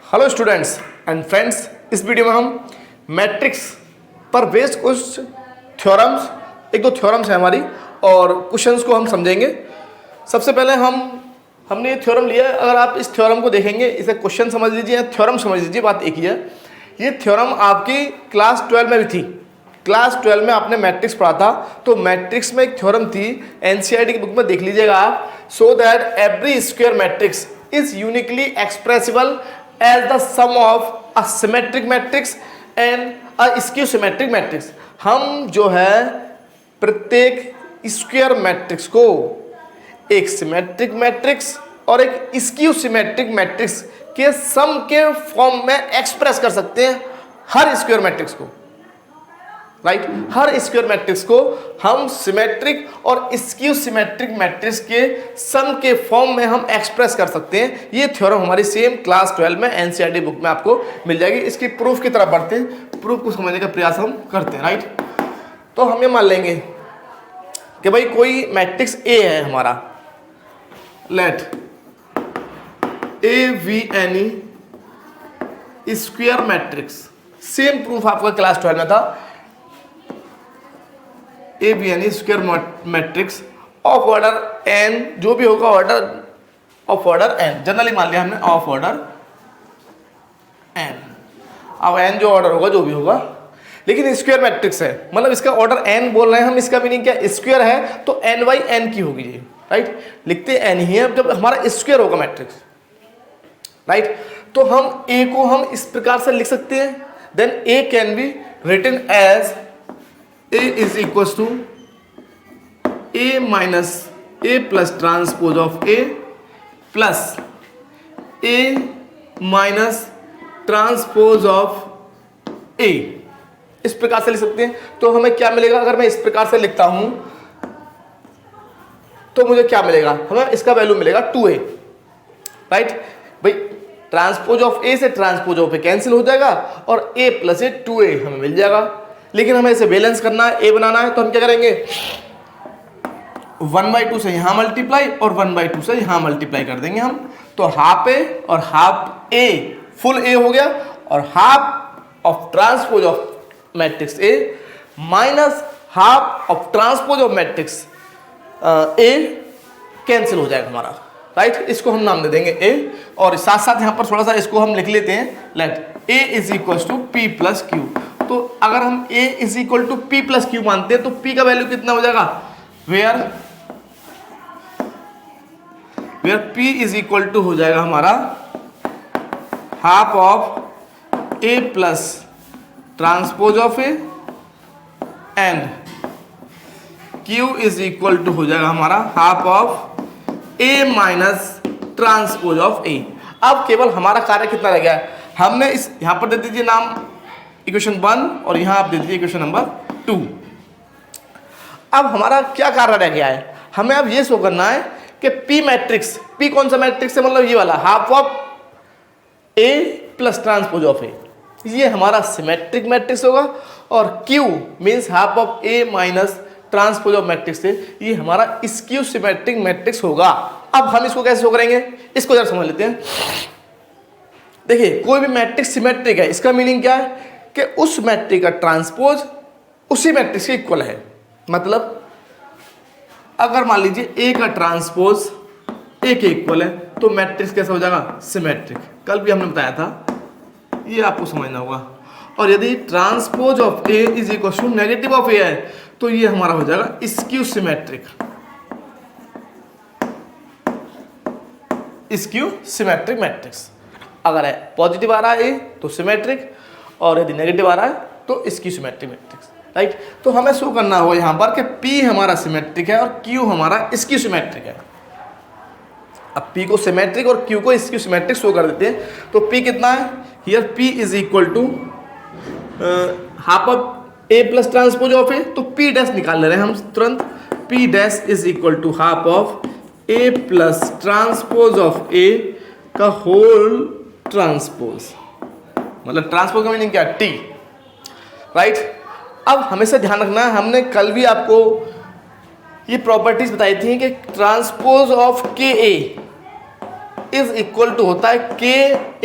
Hello students and friends, इस video में हम मैट्रिक्स पर बेस्ड कुछ थ्योरम्स, एक दो थ्योरम्स हैं हमारी और क्वेश्चंस को हम समझेंगे। सबसे पहले हमने ये थ्योरम लिया। अगर आप इस थ्योरम को देखेंगे, इसे क्वेश्चन समझ लीजिए या थ्योरम समझ लीजिए, बात एक ही है। ये थ्योरम आपकी क्लास 12 में भी थी। क्लास 12 में आपने मैट्रिक्स पढ़ा था, तो मैट्रिक्स में एक थ्योरम थी, एनसीईआरटी की बुक में देख लीजिएगा आप। सो that every square matrix is uniquely expressible as the sum of a symmetric matrix and a skew symmetric matrix। हम जो है प्रत्येक स्क्वायर मैट्रिक्स को एक सिमेट्रिक मैट्रिक्स और एक स्क्यू सिमेट्रिक मैट्रिक्स के सम के फॉर्म में एक्सप्रेस कर सकते हैं। हर स्क्वायर मैट्रिक्स को, राइट, हर स्क्वायर मैट्रिक्स को हम सिमेट्रिक और स्क्यू सिमेट्रिक मैट्रिक्स के सम के फॉर्म में हम एक्सप्रेस कर सकते हैं। ये थ्योरम हमारी सेम क्लास 12 में एनसीईआरटी बुक में आपको मिल जाएगी। इसकी प्रूफ की तरफ बढ़ते हैं, प्रूफ को समझने का प्रयास हम करते हैं, राइट। तो हम ये मान लेंगे कि भाई कोई मैट्रिक्स ए है हमारा, let A be any square matrix. Same proof आपका क्लास 12 में था। A be n square matrix of order n, जो भी होगा order of order N, generally मान लिया हमने ऑफ ऑर्डर एन। अब एन जो ऑर्डर होगा, जो भी होगा, लेकिन स्क्वायर मैट्रिक्स है, मतलब इसका ऑर्डर एन बोल रहे हैं हम। इसका मीनिंग क्या, स्क्वायर है तो एन बाई एन की होगी ये, राइट। लिखते एन ही है जब हमारा स्क्वायर होगा मैट्रिक्स, राइट। तो हम ए को हम इस प्रकार से लिख सकते हैं, then A can be written as A is equals to A minus A plus transpose of A plus A minus transpose of A। इस प्रकार से लिख सकते हैं। तो हमें क्या मिलेगा अगर मैं इस प्रकार से लिखता हूं, तो मुझे क्या मिलेगा, हमें इसका वैल्यू मिलेगा 2A, राइट। भाई ट्रांसपोज ऑफ A से ट्रांसपोज ऑफ A कैंसिल हो जाएगा और A प्लस A 2A हमें मिल जाएगा। लेकिन हमें इसे बैलेंस करना है, ए बनाना है, तो हम क्या करेंगे, 1/2 से यहां मल्टीप्लाई और 1/2 से यहां मल्टीप्लाई कर देंगे हम। तो हाफ ए और हाफ ए, फुल ए हो गया, और half of transpose of matrix A minus half of transpose of matrix A cancel हो जाएगा हमारा, राइट। इसको हम नाम दे देंगे ए, और साथ साथ यहां पर थोड़ा सा इसको हम लिख लेते हैं, let A is equal to P plus Q. तो अगर हम a is equal to P plus Q मानते हैं तो p का वैल्यू कितना हो जाएगा, where p is equal to हो जाएगा हमारा half of a plus transpose of a and q is equal to हो जाएगा हमारा half of a minus transpose of a। अब केवल हमारा कार्य कितना रह गया है, हमने इस यहां पर दे दीजिए नाम इक्वेशन 1 और यहां आप दे दीजिए इक्वेशन नंबर 2। अब हमारा क्या कार्य रह गया है, हमें अब ये शो करना है कि पी मैट्रिक्स, पी कौन सा मैट्रिक्स है, मतलब ये वाला half of A plus transpose of A, ये हमारा सिमेट्रिक मैट्रिक्स होगा। और Q means half of A minus transpose of matrix से ये हमारा स्क्यू सिमेट्रिक मैट्रिक्स होगा। अब हम इसको कैसे शो करेंगे, इसको जरा समझ लेते हैं। देखिए कोई भी मैट्रिक्स सिमेट्रिक है, इसका मीनिंग क्या है कि उस मैट्रिक्स का ट्रांसपोज उसी मैट्रिक्स के इक्वल है। मतलब अगर मान लीजिए ए का ट्रांसपोज ए के इक्वल है तो मैट्रिक्स कैसा हो जाएगा, सिमेट्रिक। कल भी हमने बताया था, ये आपको समझना होगा। और यदि transpose of A is equal to negative of A है तो ये हमारा हो जाएगा skew symmetric, skew symmetric matrix. अगर है पॉजिटिव आ रहा है ए तो सिमेट्रिक, और यदि नेगेटिव आ रहा है तो इसकी सिमेट्रिक मैट्रिक्स, राइट। तो हमें शो करना होगा यहां पर कि P हमारा सिमेट्रिक है और Q हमारा इसकी सिमेट्रिक है। अब P को सिमेट्रिक और Q को इसकी सिमेट्रिक शो कर देते हैं। तो P कितना है, here P is equal to half of A plus transpose of A, तो P डैश निकाल ले रहे हैं हम तुरंत। P dash is equal to half of A plus transpose of A का होल ट्रांसपोज, मतलब ट्रांसपोज का मीनिंग क्या, टी, राइट। अब हमेशा ध्यान रखना है, हमने कल भी आपको ये प्रॉपर्टीज बताई थी कि ट्रांसपोज ऑफ के ए इज इक्वल टू होता है के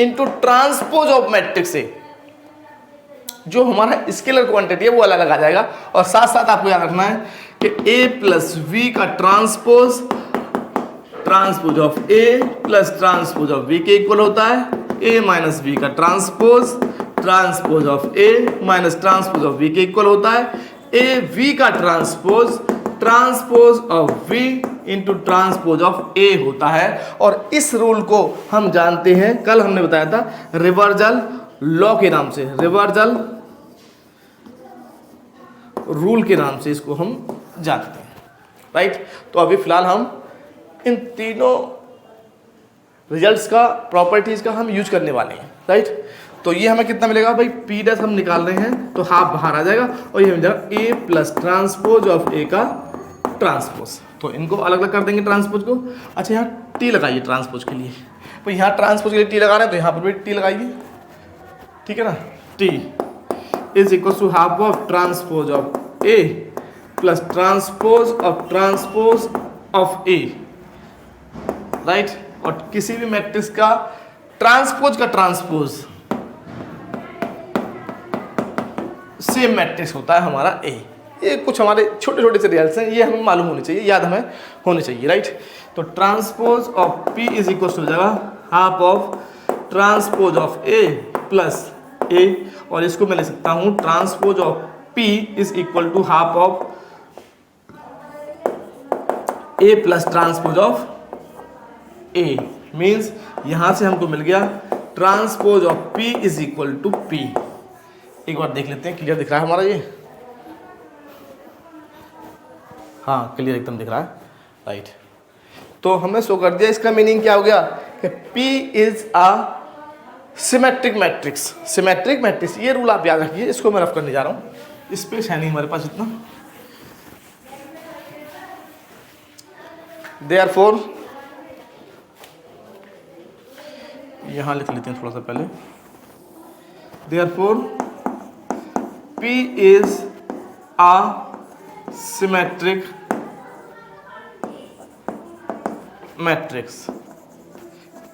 into transpose of matrix A. जो हमारा स्केलर क्वांटिटी है वो अलग अलग आ जाएगा। और साथ साथ आपको याद रखना है कि ए प्लस वी का transpose of A plus transpose of B के इक्वल होता है ए माइनस वी का transpose of A minus transpose of B के इक्वल होता है ए वी का transpose of B into transpose of A होता है। और इस रूल को हम जानते हैं, कल हमने बताया था रिवर्सल लॉ के नाम से, रिवर्सल रूल के नाम से इसको हम जानते हैं, राइट। तो अभी फिलहाल हम इन तीनों रिजल्ट्स का, प्रॉपर्टीज का हम यूज करने वाले हैं, राइट। तो ये हमें कितना मिलेगा भाई, पी डैश हम निकाल रहे हैं तो हाफ बाहर आ जाएगा और ये मिल जाएगा ए प्लस ट्रांसपोज ऑफ ए का ट्रांसपोज। तो इनको अलग अलग कर देंगे ट्रांसपोज को। अच्छा यहाँ टी लगाइए ट्रांसपोज के लिए, तो यहाँ ट्रांसपोज के लिए टी लगा रहे हैं तो यहाँ पर भी टी लगाइए, ठीक है ना। T is equal to half of transpose of A plus transpose of A, right. और किसी भी मैट्रिक्स का ट्रांसपोज सेम मैट्रिक्स होता है हमारा ए। ये कुछ हमारे छोटे छोटे से रिजल्ट्स हैं, ये हमें मालूम होने चाहिए, याद हमें होने चाहिए, राइट। तो transpose of P is equal हो जाएगा half of transpose of A plus A, और इसको मैं ले सकता हूँ transpose of P is equal to half of A plus transpose of A. Means यहां से हमको मिल गया transpose of P is equal to P. एक बार देख लेते हैं, क्लियर दिख रहा है हमारा ये? हाँ क्लियर एकदम दिख रहा है, राइट। तो हमने शो कर दिया, इसका मीनिंग क्या हो गया कि P is a symmetric matrix. Symmetric matrix, ये रूल आप याद रखिए, इसको मैं रफ करने जा रहा हूँ, स्पेस है नहीं हमारे पास इतना। देयरफॉर यहाँ लिख लेते हैं थोड़ा सा पहले, therefore P is a symmetric matrix.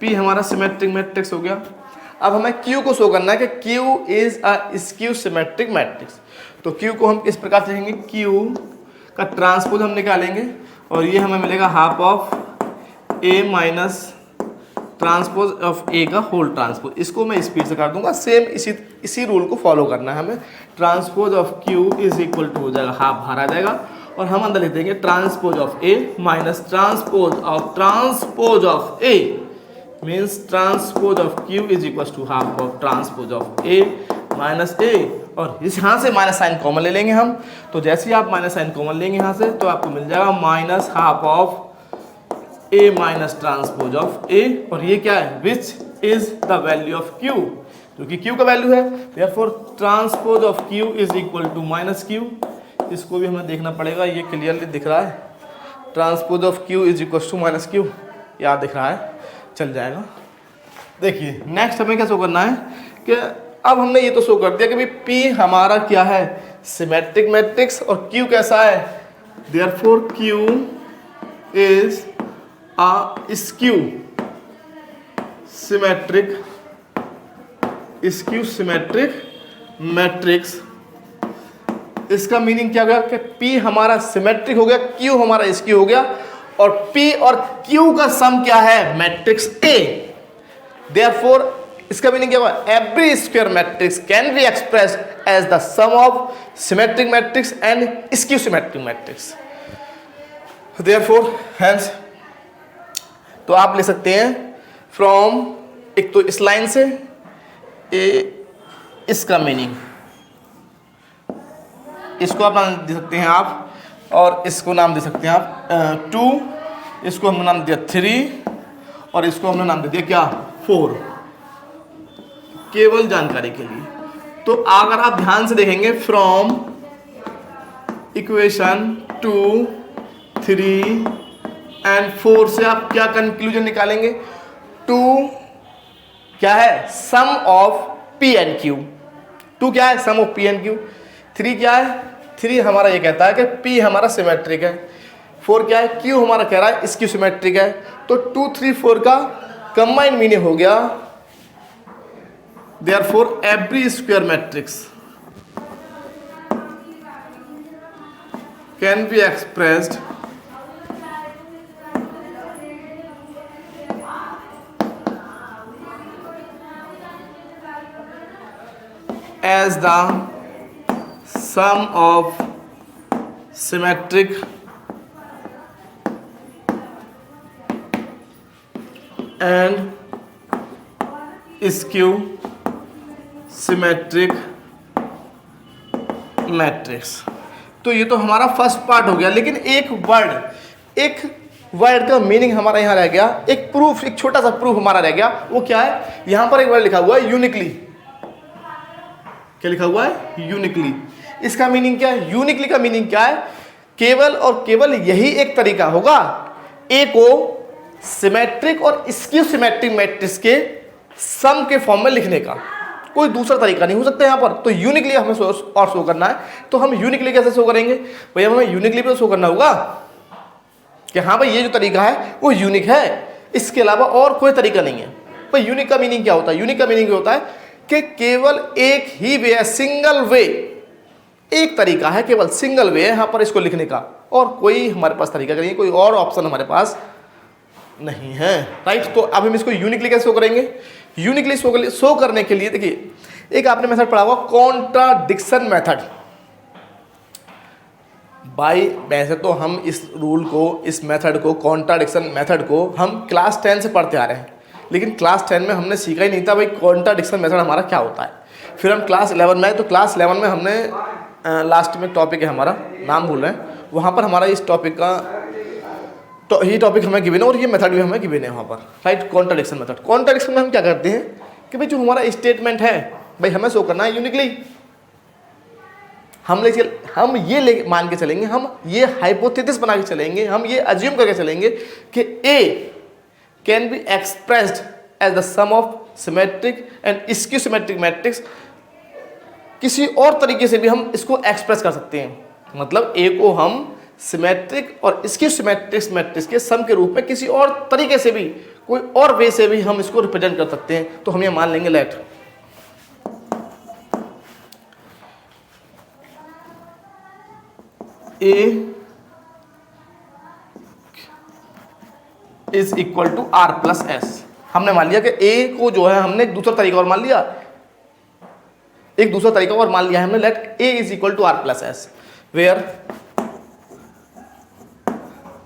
P हमारा सिमेट्रिक मैट्रिक्स हो गया। अब हमें Q को शो करना है कि Q is a skew symmetric matrix. तो Q को हम इस प्रकार से लिखेंगे, Q का ट्रांसपोज हम निकालेंगे और ये हमें मिलेगा half of A minus transpose of A का होल ट्रांसपोज। इसको मैं स्पीड से कर दूंगा, सेम इसी रूल को फॉलो करना है हमें। Transpose of Q is equal to हो जाएगा हाफ बाहर आ जाएगा और हम अंदर लिख देंगे transpose of A minus transpose of A, means transpose of Q is equal to half of transpose of A minus A. और इस यहाँ से माइनस साइन कॉमन ले लेंगे हम, तो जैसे ही आप माइनस साइन कॉमन लेंगे यहाँ से तो आपको मिल जाएगा minus half of A minus transpose of A. और ये क्या है, which is the value of Q, क्योंकि क्यू का वैल्यू है, therefore transpose of Q is equal to minus Q. इसको भी हमें देखना पड़ेगा, ये क्लियरली दिख रहा है, transpose of Q is equal to minus Q, याद दिख रहा है, चल जाएगा। देखिए नेक्स्ट हमें क्या शो करना है कि अब हमने ये तो शो कर दिया कि भाई पी हमारा क्या है, सिमेट्रिक मैट्रिक्स, और क्यू कैसा है, therefore Q is a skew symmetric matrix. इसका मीनिंग क्या हो गया कि P हमारा सिमेट्रिक हो गया, Q हमारा स्क्यू हो गया, और P और Q का सम क्या है, मैट्रिक्स A। देयरफॉर इसका मीनिंग क्या हुआ, every square matrix can be expressed as the sum of symmetric matrix and skew symmetric matrix. Therefore hence तो आप ले सकते हैं फ्रॉम, एक तो इस लाइन से इसका मीनिंग, इसको आप नाम दे सकते हैं आप, और इसको नाम दे सकते हैं आप 2, इसको हमने नाम दिया 3, और इसको हमने नाम दे दिया क्या, 4, केवल जानकारी के लिए। तो अगर आप ध्यान से देखेंगे फ्रॉम इक्वेशन 2, 3 एंड 4 से आप क्या कंक्लूजन निकालेंगे, 2 क्या है, सम ऑफ P एंड Q, 2 क्या है, सम ऑफ P एंड Q, 3 क्या है, 3 हमारा ये कहता है कि P हमारा सिमेट्रिक है, 4 क्या है, Q हमारा कह रहा है स्क्यू सिमेट्रिक है। तो 2, 3, 4 का कंबाइंड मीनिंग हो गया therefore every square matrix can be expressed as the sum of symmetric and skew symmetric matrix. तो ये तो हमारा फर्स्ट पार्ट हो गया, लेकिन एक वर्ड का मीनिंग हमारा यहाँ रह गया, एक प्रूफ, एक छोटा सा प्रूफ हमारा रह गया। वो क्या है? यहाँ पर एक वर्ड लिखा हुआ है यूनिकली। क्या लिखा हुआ है? यूनिकली। इसका मीनिंग क्या है? यूनिकली का मीनिंग क्या है? केवल और केवल यही एक तरीका होगा ए को सिमेट्रिक और स्क्यू सिमेट्रिक मैट्रिक्स के सम के फॉर्म में लिखने का, कोई दूसरा तरीका नहीं हो सकता यहाँ पर। तो यूनिकली हमें और शो करना है, तो हम यूनिकली कैसे शो करेंगे भैया? हमें यूनिकली भी तो शो करना होगा कि हाँ भाई ये जो तरीका है वो यूनिक है, इसके अलावा और कोई तरीका नहीं है। भाई यूनिक का मीनिंग क्या होता है? यूनिक का मीनिंग होता है कि केवल एक ही वे है, सिंगल वे, एक तरीका है, केवल सिंगल वे है यहाँ पर इसको लिखने का, और कोई हमारे पास तरीका नहीं है, कोई और ऑप्शन हमारे पास नहीं है। राइट, तो अब हम इसको यूनिकली कैसे शो करेंगे? यूनिकली शो करने के लिए देखिए, एक आपने मेथड पढ़ा हुआ कॉन्ट्राडिक्शन मेथड। भाई वैसे तो हम इस रूल को, इस मेथड को, कॉन्ट्राडिक्शन मेथड को हम क्लास 10 से पढ़ते आ रहे हैं, लेकिन क्लास 10 में हमने सीखा ही नहीं था भाई कॉन्ट्राडिक्शन मेथड हमारा क्या होता है। फिर हम क्लास 11 में आए, तो क्लास 11 में हमने लास्ट में टॉपिक है हमारा, नाम भूल रहे हैं, वहाँ पर हमारा इस टॉपिक का तो ये टॉपिक हमें गिवन है और ये मेथड भी हमें गिवन है वहाँ पर। Right, contradiction method. कॉन्ट्राडिक्शन में हम क्या करते हैं कि भाई जो हमारा स्टेटमेंट है भाई हमें शो करना है यूनिकली। हम ये मान के चलेंगे, हम ये हाइपोथेसिस बना के चलेंगे, हम ये अज्यूम करके चलेंगे कि A can be expressed as the sum of symmetric and skew symmetric matrix. किसी और तरीके से भी हम इसको एक्सप्रेस कर सकते हैं, मतलब ए को हम सिमेट्रिक और स्क्यू सिमेट्रिक मैट्रिक्स के सम के रूप में किसी और तरीके से भी, कोई और वे से भी हम इसको रिप्रेजेंट कर सकते हैं। तो हम ये मान लेंगे let A is equal to R plus S. हमने मान लिया कि ए को जो है हमने एक दूसरा तरीका और मान लिया, एक दूसरा तरीका और मान लिया हमने, let A is equal to R plus S, where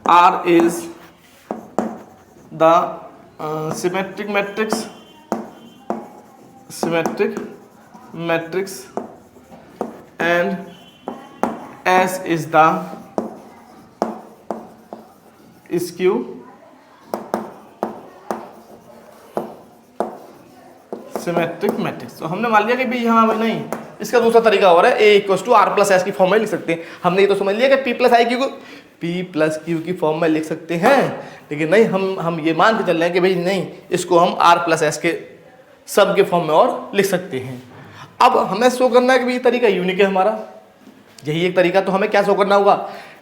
R is the symmetric matrix and S is the skew symmetric matrix. तो हमने मान लिया कि भाई यहाँ नहीं, इसका दूसरा तरीका हो रहा है, A equal to R plus S की फॉर्म में लिख सकते हैं। हमने ये तो समझ लिया कि पी प्लस आई क्यू को पी प्लस क्यू की फॉर्म में लिख सकते हैं, लेकिन नहीं, हम ये मान के चल रहे हैं कि भाई नहीं, इसको हम आर प्लस एस के सब के फॉर्म में और लिख सकते हैं। अब हमें शो करना है कि भाई ये तरीका यूनिक है हमारा, यही एक तरीका। तो हमें क्या शो करना होगा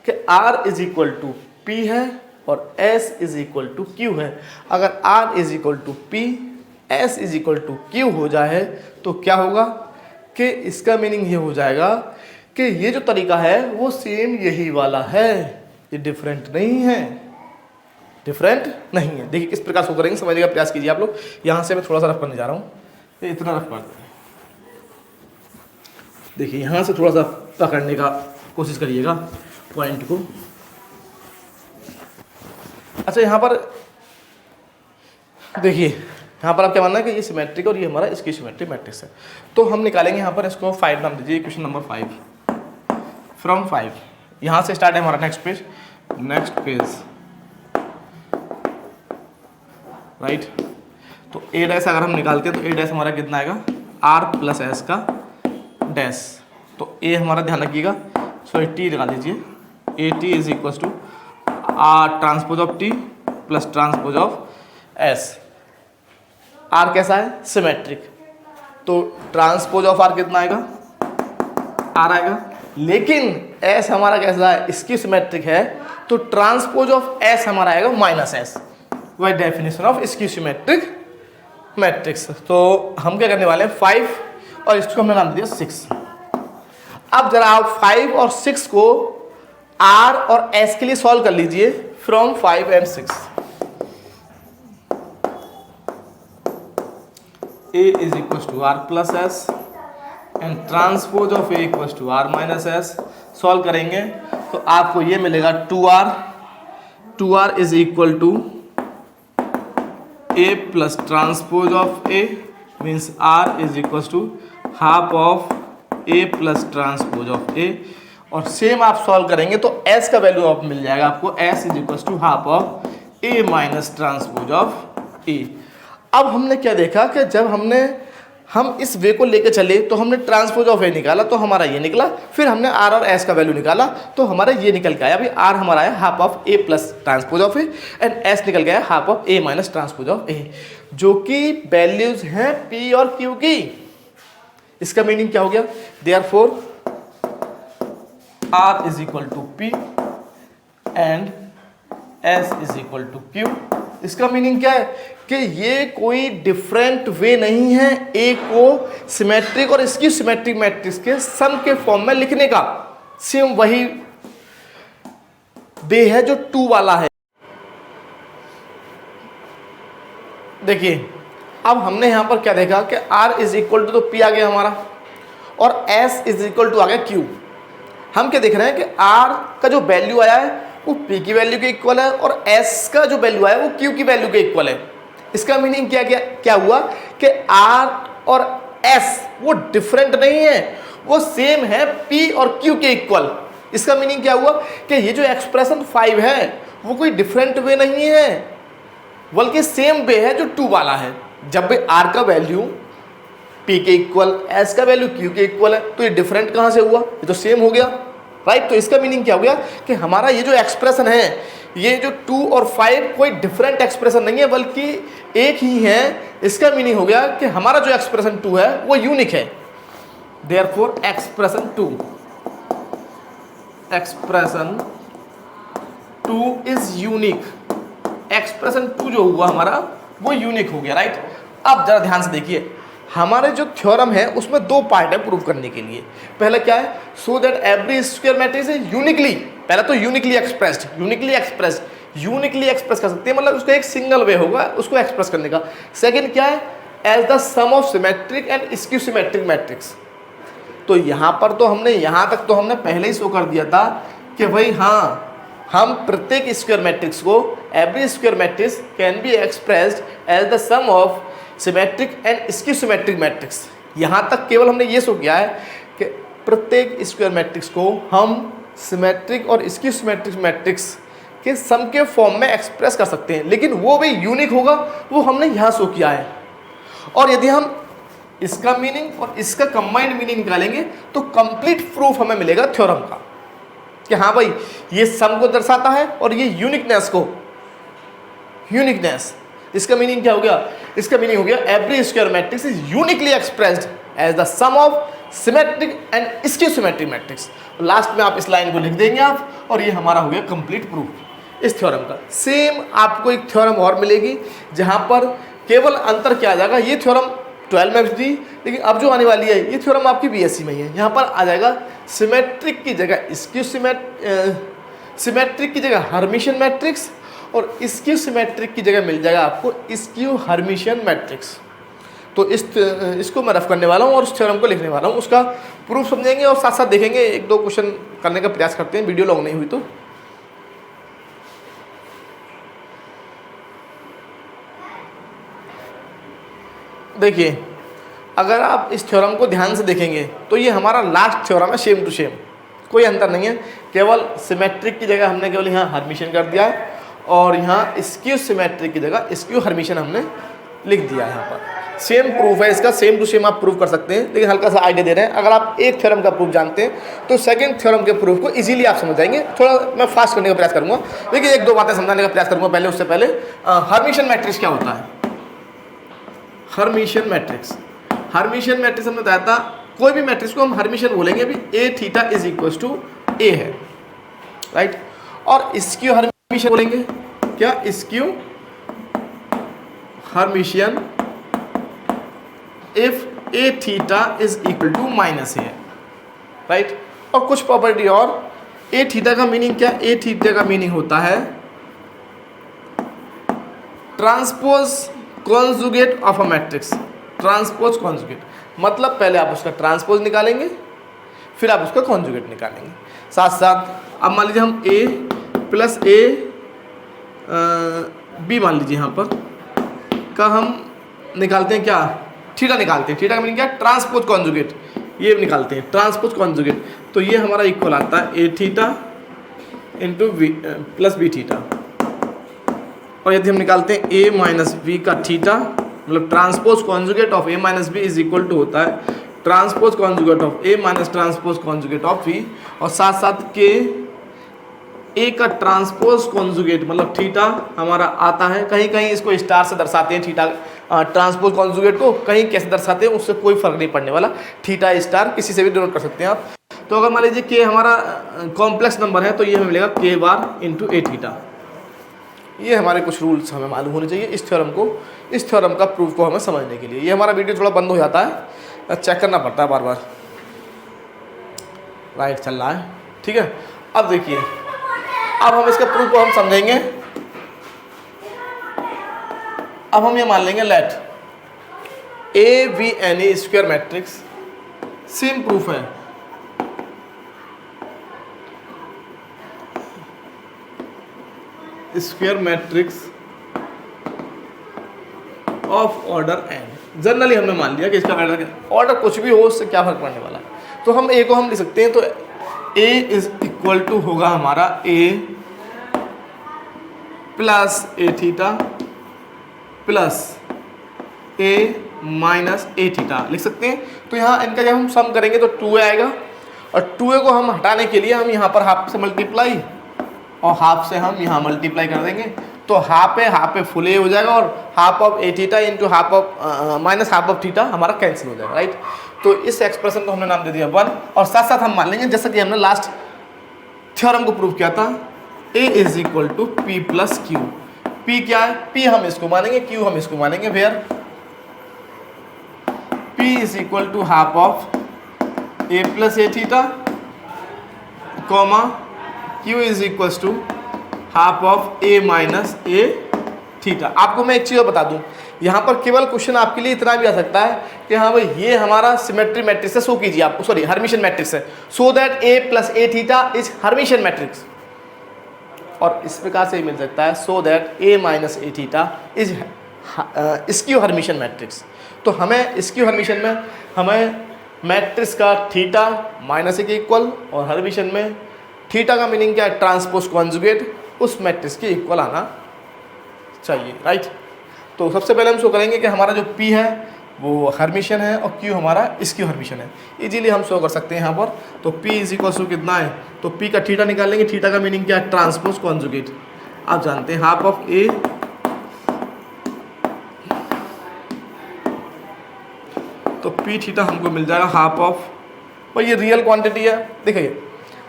कि R is equal to P है और S is equal to Q है। अगर R is equal to P, S is equal to Q हो जाए तो क्या होगा कि इसका मीनिंग ये हो जाएगा कि ये जो तरीका है वो सेम यही वाला है, ये डिफरेंट नहीं है, डिफरेंट नहीं है। देखिए किस प्रकार शो करेंगे, समझने का प्रयास कीजिए आप लोग। यहाँ से मैं थोड़ा सा रफ करने जा रहा हूँ, तो इतना रफ कर दें। देखिए यहाँ से थोड़ा सा पकड़ने का कोशिश करिएगा पॉइंट को। अच्छा यहाँ पर देखिए, यहाँ पर आप क्या मानना है कि ये सिमेट्रिक और ये हमारा इसकी सिमेट्रिक मैट्रिक्स है। तो हम निकालेंगे यहाँ पर इसको 5 नाम दीजिए, क्वेश्चन नंबर 5 फ्रॉम 5। यहाँ से स्टार्ट है हमारा नेक्स्ट पेज राइट। तो ए डैश अगर हम निकालते हैं तो ए डैश हमारा कितना आएगा, आर प्लस एस का डैश। तो ए हमारा ध्यान रखिएगा, सॉरी टी निकाल दीजिए, A T is equal to R transpose of T plus transpose of S. R कैसा है, सिमेट्रिक, तो ट्रांसपोज ऑफ आर कितना आएगा, आर आएगा। लेकिन एस हमारा कैसा है, इसकी सिमेट्रिक है, तो ट्रांसपोज ऑफ एस हमारा आएगा minus S. By definition of skew symmetric matrix. तो हम क्या करने वाले हैं 5 और इसको हमने नाम दिया 6। अब जरा आप 5 और 6 को R और S के लिए सॉल्व कर लीजिए from 5 and 6। A is equals to R plus S and transpose of A equals to R minus S। Solve करेंगे तो आपको ये मिलेगा 2R is equal to A plus transpose of A means R is equals to half of A plus transpose of A। और same आप solve करेंगे तो S का वैल्यू आप मिल जाएगा आपको, S is equals to half of A minus transpose of A। अब हमने क्या देखा कि जब हम इस वे को लेके चले तो हमने ट्रांसपोज ऑफ ए निकाला तो हमारा ये निकला, फिर हमने आर और एस का वैल्यू निकाला तो हमारा ये निकल के आया। अभी आर हमारा है half of A plus transpose of A and S निकल गया half of A minus transpose of A, जो कि वैल्यूज हैं पी और क्यू की। इसका मीनिंग क्या हो गया, therefore R is equal to P and S is equal to Q. इसका मीनिंग क्या है कि ये कोई डिफरेंट वे नहीं है ए को सिमेट्रिक और इसकी सिमेट्रिक मैट्रिक्स के सम के फॉर्म में लिखने का, सेम वही वे है जो 2 वाला है। देखिए अब हमने यहां पर क्या देखा कि R इज इक्वल टू तो P आ गया हमारा और S इज इक्वल टू आ गया Q। हम क्या देख रहे हैं कि R का जो वैल्यू आया है वो P की वैल्यू के इक्वल है और S का जो वैल्यू आया है वो Q की वैल्यू के इक्वल है। इसका मीनिंग क्या हुआ कि R और S वो डिफरेंट नहीं है, वो सेम है P और Q के इक्वल। इसका मीनिंग क्या हुआ कि ये जो एक्सप्रेशन 5 है वो कोई डिफरेंट वे नहीं है बल्कि सेम वे है जो 2 वाला है। जब भी R का वैल्यू P के इक्वल, S का वैल्यू Q के इक्वल है तो ये डिफरेंट कहाँ से हुआ, ये तो सेम हो गया, राइट। तो इसका मीनिंग क्या हो गया कि हमारा ये जो एक्सप्रेशन है, ये जो 2 और 5 कोई डिफरेंट एक्सप्रेशन नहीं है बल्कि एक ही है। इसका मीनिंग हो गया कि हमारा जो एक्सप्रेशन 2 है वो यूनिक है। Therefore expression 2 is unique. Expression 2 जो हुआ हमारा वो यूनिक हो गया, राइट। अब जरा ध्यान से देखिए, हमारे जो थ्योरम है उसमें 2 पार्ट है प्रूव करने के लिए। पहला क्या है, सो that every square matrix is uniquely, पहला तो यूनिकली एक्सप्रेस कर सकते हैं, मतलब उसका एक सिंगल वे होगा उसको एक्सप्रेस करने का। सेकंड क्या है, as the sum of symmetric and skew symmetric matrix. तो यहाँ पर तो यहाँ तक तो हमने पहले ही शो कर दिया था कि भाई हाँ, हम प्रत्येक स्क्वायर मैट्रिक्स को, every square matrix can be expressed as the sum of symmetric and skew symmetric matrix. यहाँ तक केवल हमने ये शो किया है कि प्रत्येक स्क्वायर मैट्रिक्स को हम सिमेट्रिक और स्क्यू सिमेट्रिक मैट्रिक्स के सम के फॉर्म में एक्सप्रेस कर सकते हैं, लेकिन वो भी यूनिक होगा, वो हमने यहाँ शो किया है। और यदि हम इसका मीनिंग और इसका कंबाइंड मीनिंग निकालेंगे तो कंप्लीट प्रूफ हमें मिलेगा थ्योरम का कि हाँ भाई ये सम को दर्शाता है और ये यूनिकनेस। इसका मीनिंग क्या हो गया, इसका मीनिंग हो गया every square matrix is uniquely expressed as the sum of symmetric and skew symmetric matrix. Last में आप इस लाइन को लिख देंगे आप, और ये हमारा हो गया कंप्लीट प्रूफ इस थ्योरम का। सेम आपको एक थ्योरम और मिलेगी जहां पर केवल अंतर क्या आ जाएगा, ये थ्योरम 12 में थी लेकिन अब जो आने वाली है ये थ्योरम आपकी बीएससी में ही है। यहाँ पर आ जाएगा सिमेट्रिक की जगह स्क्यू सिमेट्रिक की जगह हर्मिशियन मैट्रिक्स और स्क्यू सिमेट्रिक की जगह मिल जाएगा आपको स्क्यू हर्मिशियन मैट्रिक्स। तो इसको मैं रफ करने वाला हूँ और उस थ्योरम को लिखने वाला हूँ, उसका प्रूफ समझेंगे और साथ साथ देखेंगे, 1-2 क्वेश्चन करने का प्रयास करते हैं, वीडियो लॉन्ग नहीं हुई तो। देखिए अगर आप इस थ्योरम को ध्यान से देखेंगे तो ये हमारा लास्ट थ्योरम है, सेम टू सेम, कोई अंतर नहीं है। केवल सिमेट्रिक की जगह हमने केवल यहाँ हर्मिशियन कर दिया है और यहाँ स्क्यू सिमेट्रिक की जगह स्क्यू हर्मिशियन हमने लिख दिया है। यहाँ पर सेम प्रूफ है इसका, सेम टू सेम आप प्रूफ कर सकते हैं, लेकिन हल्का सा आइडिया दे रहे हैं। अगर आप एक थ्योरम का प्रूफ जानते हैं तो सेकंड थ्योरम के प्रूफ को इजीली आप समझ जाएंगे। थोड़ा मैं फास्ट करने का प्रयास करूँगा, लेकिन 1-2 बातें समझाने का प्रयास करूँगा। पहले उससे पहले हर्मिशियन मैट्रिक्स क्या होता है। हर्मिशियन मैट्रिक्स हमने बताया था, कोई भी मैट्रिक्स को हम हर्मिशियन बोलेंगे, अभी A theta is equal to A है, राइट। और स्क्यू हर्मिशियन बोलेंगे क्या, skew hermitian if A theta is equal to minus A, right. और कुछ प्रॉपर्टी और, ए थीटा का मीनिंग क्या, ए थीटा का मीनिंग होता है transpose conjugate of a matrix. Transpose conjugate मतलब पहले आप उसका ट्रांसपोज निकालेंगे, फिर आप उसका कॉन्जुगेट निकालेंगे साथ साथ। अब मान लीजिए हम ए प्लस ए बी मान लीजिए यहाँ पर का हम निकालते हैं क्या, थीटा निकालते हैं। थीटा का मीनिंग क्या, ट्रांसपोज कॉन्जुगेट, ये निकालते हैं ट्रांसपोज कॉन्जुगेट। तो ये हमारा इक्वल आता है A theta into B plus B theta. और यदि हम निकालते हैं ए माइनस बी का थीटा, मतलब transpose conjugate of A minus B is equal to होता है transpose conjugate of A minus transpose conjugate of B. और साथ साथ के ए का ट्रांसपोज कॉन्जुगेट मतलब थीटा हमारा आता है, कहीं कहीं इसको स्टार से दर्शाते हैं थीटा ट्रांसपोज कॉन्जुगेट को, कहीं कैसे दर्शाते हैं उससे कोई फर्क नहीं पड़ने वाला, थीटा स्टार किसी से भी डिनोट कर सकते हैं आप। तो अगर मान लीजिए के हमारा कॉम्प्लेक्स नंबर है तो ये हमें मिलेगा के बार इंटू ए थीटा। ये हमारे कुछ रूल्स हमें मालूम होने चाहिए इस थ्योरम का प्रूफ को हमें समझने के लिए। ये हमारा वीडियो थोड़ा बंद हो जाता है, चेक करना पड़ता है बार बार, राइट चल रहा है, ठीक है। अब देखिए, अब हम इसका प्रूफ को हम समझेंगे। अब हम ये मान लेंगे let A be an A square matrix, same proof है, square matrix of order N. Generally हमने मान लिया कि इसका ऑर्डर कुछ भी हो उससे क्या फर्क पड़ने वाला है। तो हम ए को हम लिख सकते हैं, तो ए इज इक्वल टू होगा हमारा ए plus A theta plus A minus A theta लिख सकते हैं। तो यहाँ इनका जब हम सम करेंगे तो 2a आएगा, और 2a को हम हटाने के लिए हम यहाँ पर हाफ से मल्टीप्लाई और हाफ से हम यहाँ मल्टीप्लाई कर देंगे, तो हाफ पे फुल ए हो जाएगा, और half of A theta into half of minus half of theta हमारा कैंसिल हो जाएगा, राइट। तो इस एक्सप्रेशन को हमने नाम दे दिया 1। और साथ साथ हम मान लेंगे जैसा कि हमने लास्ट थ्योरम को प्रूव किया था, A is equal to P plus Q. P क्या है, पी हम इसको मानेंगे, क्यू हम इसको मानेंगे, where P is equal to half of A plus A theta comma Q is equal to half of A minus A theta. आपको मैं एक चीज़ बता दूं, यहाँ पर केवल क्वेश्चन आपके लिए इतना भी आ सकता है कि हाँ भाई ये हमारा सिमेट्री मैट्रिक्स है, शो कीजिए आपको, सॉरी हर्मिशियन मैट्रिक्स है, so that A plus A theta is Hermitian matrix. और इस प्रकार से ही मिल सकता है, so that A minus A theta is skew Hermitian matrix. तो हमें स्क्यू हर्मिशियन में हमें मैट्रिक्स का थीटा माइनस ए के इक्वल, और हर्मिशियन में थीटा का मीनिंग क्या है, ट्रांसपोज कॉन्जुगेट, उस मैट्रिक्स के इक्वल आना चाहिए, राइट। तो सबसे पहले हम शो करेंगे कि हमारा जो P है वो हर्मिशियन है और Q हमारा स्क्यू हर्मिशियन है। इजीली हम शो कर सकते हैं यहाँ पर। तो P इज इक्वल टू कितना है, तो P का थीटा निकाल लेंगे, थीटा का मीनिंग क्या है, ट्रांसपोज कॉन्जुगेट। आप जानते हैं हाफ ऑफ ए तो P थीटा हमको मिल जाएगा हाफ ऑफ, भाई ये रियल क्वांटिटी है। देखिए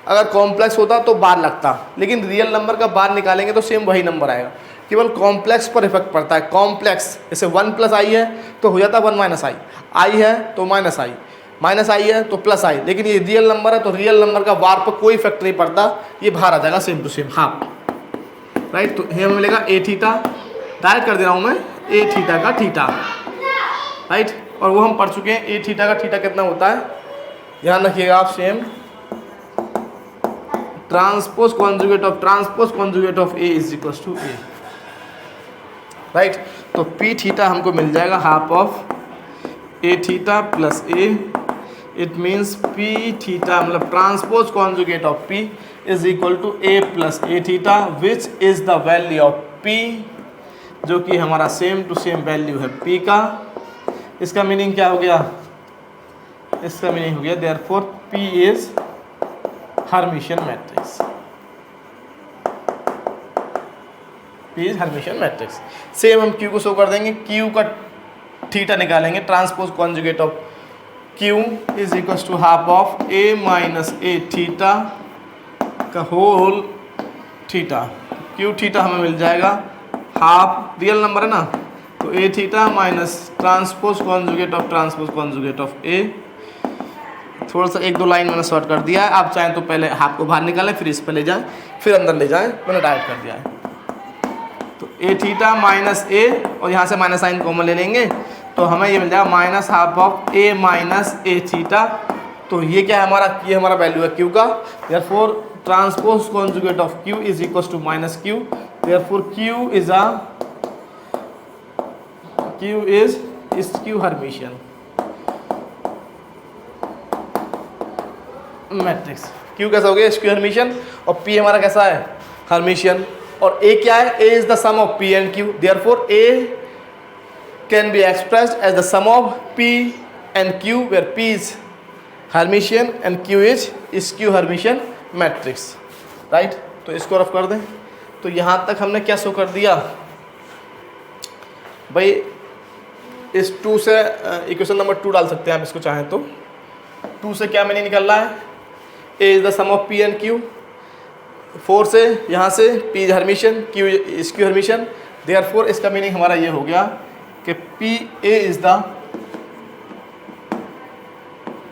अगर कॉम्प्लेक्स होता तो बार लगता, लेकिन रियल नंबर का बार निकालेंगे तो सेम वही नंबर आएगा, केवल कॉम्प्लेक्स पर इफेक्ट पड़ता है। कॉम्प्लेक्स जैसे 1 प्लस आई है तो हो जाता है 1 माइनस आई, आई है तो माइनस आई है तो प्लस आई, लेकिन ये रियल नंबर है तो रियल नंबर का बार पर कोई इफेक्ट नहीं पड़ता, ये बाहर आ जाएगा same to same half, right. तो ये हमें मिलेगा ए थीटा, डायरेक्ट कर दे रहा हूँ मैं, ए थीटा का थीटा, राइट। और वो हम पढ़ चुके हैं, ए थीटा का थीटा कितना होता है, ध्यान रखिएगा आप, same transpose conjugate of A is equal to A, right. तो पी थीटा हमको मिल जाएगा half of A theta plus A, it means P theta मतलब transpose conjugate of P is equal to A plus A theta, which is the value of P, जो कि हमारा same to same value है P का। इसका meaning क्या हो गया, इसका मीनिंग हो गया therefore P is Hermitian matrix, P is Hermitian matrix. Same हम Q को शो कर देंगे, Q का थीटा निकालेंगे, transpose conjugate of Q is equal to half of A minus A theta का होल थीटा। Q थीटा हमें मिल जाएगा हाफ, रियल नंबर है ना, तो A theta minus transpose conjugate of transpose conjugate of A. थोड़ा सा एक दो लाइन मैंने शॉर्ट कर दिया है, आप चाहें तो पहले हाफ को बाहर निकालें, फिर इस पर ले जाएं, फिर अंदर ले जाएं, मैंने डायरेक्ट कर दिया है। तो ए थीटा माइनस ए, और यहाँ से माइनस साइन कॉमन ले लेंगे तो हमें ये मिल जाएगा minus half of A minus A theta. तो ये क्या है हमारा, ये हमारा वैल्यू है क्यू का। Therefore transpose conjugate of Q is equal to minus Q. Therefore Q is skew Hermitian matrix. Q कैसा हो गया, स्क्यू हर्मिशियन, और पी हमारा कैसा है, हर्मिशियन। और ए क्या है, A is the sum of P and Q. Therefore A can be expressed as the sum of P and Q, where P is Hermitian and Q is skew Hermitian matrix, right. तो इसको rough कर दें। तो यहाँ तक हमने क्या show कर दिया भाई, इस 2 से इक्वेशन नंबर 2 डाल सकते हैं आप इसको चाहें तो। 2 से क्या मीनिंग निकल रहा है, A is the sum of P and Q. 4 से यहाँ से P is Hermitian, Q skew Hermitian. Therefore इसका मीनिंग हमारा ये हो गया कि P A is the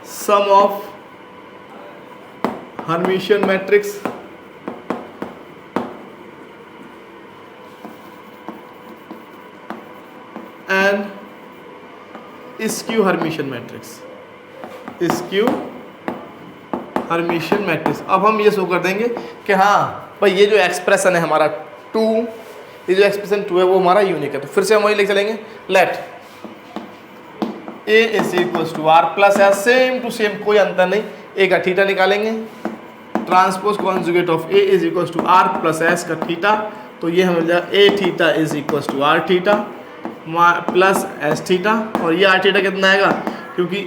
sum of Hermitian matrix and skew Hermitian matrix, skew Hermitian matrix. अब हम ये शो कर देंगे कि हाँ भाई ये जो एक्सप्रेशन है हमारा 2, ये जो एक्सप्रेशन 2 है वो हमारा यूनिक है। तो फिर से हम वही लिख चलेंगे, let A is equal to R plus S, same to same, कोई अंतर नहीं। ए का थीटा निकालेंगे, transpose conjugate of A is equal to R plus S का थीटा। तो ये हमें मिल जाएगा A theta is equal to R theta plus S theta. और ये आर थीटा कितना आएगा, क्योंकि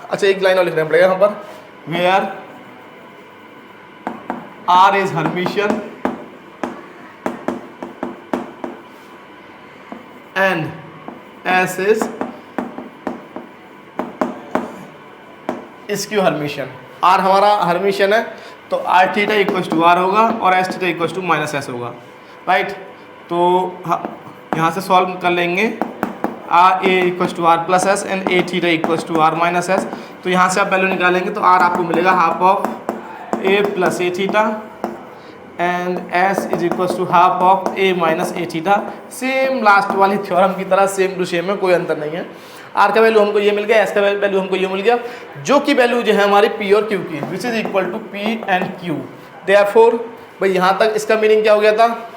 अच्छा एक लाइन और लिखना पड़ेगा यहाँ पर, where R is Hermitian and S is skew hermitian. R हमारा हर्मिशियन है तो R theta equal to R होगा और S theta equal to minus S होगा, राइट। तो यहाँ से सॉल्व कर लेंगे, R A equal to R plus S and A theta equal to R minus S. तो यहाँ से आप वैल्यू निकालेंगे तो आर आपको मिलेगा half of A plus A theta and S is equal to half of A minus A theta. Same last वाली theorem की तरह सेम टू सेम है, कोई अंतर नहीं है। आर का वैल्यू हमको ये मिल गया, एस का वैल्यू हमको ये मिल गया, जो कि वैल्यू जो है हमारी पी और क्यू की, which is equal to P and Q. Therefore भाई यहाँ तक इसका मीनिंग क्या हो गया था,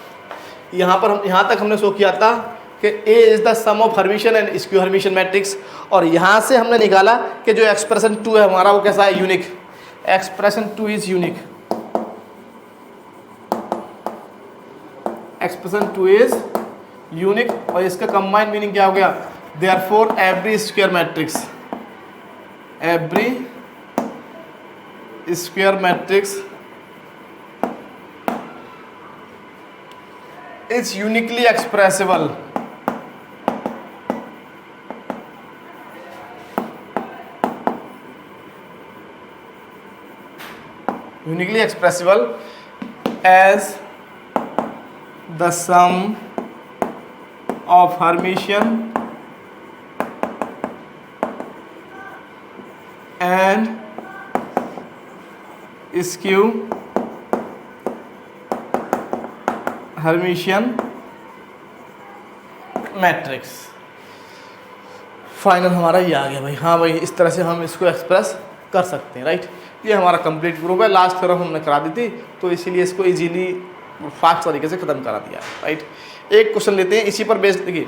यहाँ तक हमने शो किया था कि A is the sum of Hermitian and skew Hermitian matrix. और यहाँ से हमने निकाला कि जो एक्सप्रेशन 2 है हमारा वो कैसा है, unique. Expression 2 is unique, expression 2 is unique. और इसका कंबाइंड मीनिंग क्या हो गया, therefore every square matrix is uniquely expressible as the sum of Hermitian and skew Hermitian matrix. Final हमारा ये आ गया भाई। हाँ भाई इस तरह से हम इसको एक्सप्रेस कर सकते हैं, राइट। ये हमारा कंप्लीट ग्रुप है। लास्ट थ्योरम हमने करा दी थी तो इसीलिए इसको इजीली फास्ट तरीके से ख़त्म करा दिया है, राइट। एक क्वेश्चन लेते हैं इसी पर बेस्ड, देखिए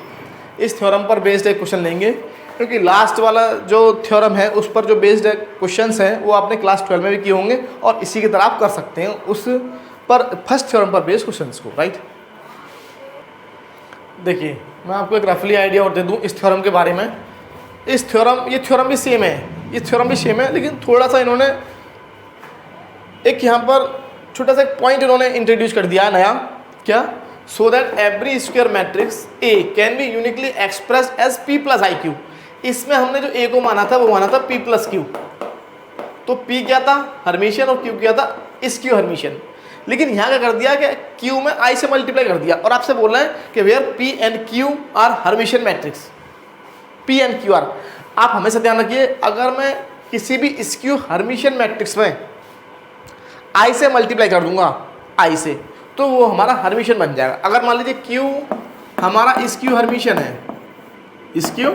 इस थ्योरम पर बेस्ड एक क्वेश्चन लेंगे, क्योंकि लास्ट वाला जो थ्योरम है उस पर जो बेस्ड क्वेश्चंस हैं वो आपने क्लास 12 में भी किए होंगे और इसी की तरह आप कर सकते हैं उस पर फर्स्ट थ्योरम पर बेस्ड क्वेश्चंस को, राइट। देखिए मैं आपको एक रफली आइडिया और दे दूं इस थ्योरम के बारे में। ये थ्योरम भी सेम है, लेकिन थोड़ा सा इन्होंने एक यहाँ पर छोटा सा एक पॉइंट इन्होंने इंट्रोड्यूस कर दिया है नया, क्या, so that every square matrix A can be uniquely expressed as P plus I Q. इसमें हमने जो ए को माना था वो माना था पी प्लस क्यू। तो पी क्या था, हर्मिशियन, और क्यू क्या था, स्क्यू हर्मिशियन। लेकिन यहाँ क्या कर दिया कि Q में I से मल्टीप्लाई कर दिया और आपसे बोल रहे हैं कि where P and Q are hermitian matrix. P and Q are, आप हमेशा ध्यान रखिए, अगर मैं किसी भी स्क्यू हर्मिशियन मैट्रिक्स में I से मल्टीप्लाई कर दूंगा I से, तो वो हमारा हर्मिशियन बन जाएगा। अगर मान लीजिए Q हमारा स्क्यू हर्मिशियन है, स्क्यू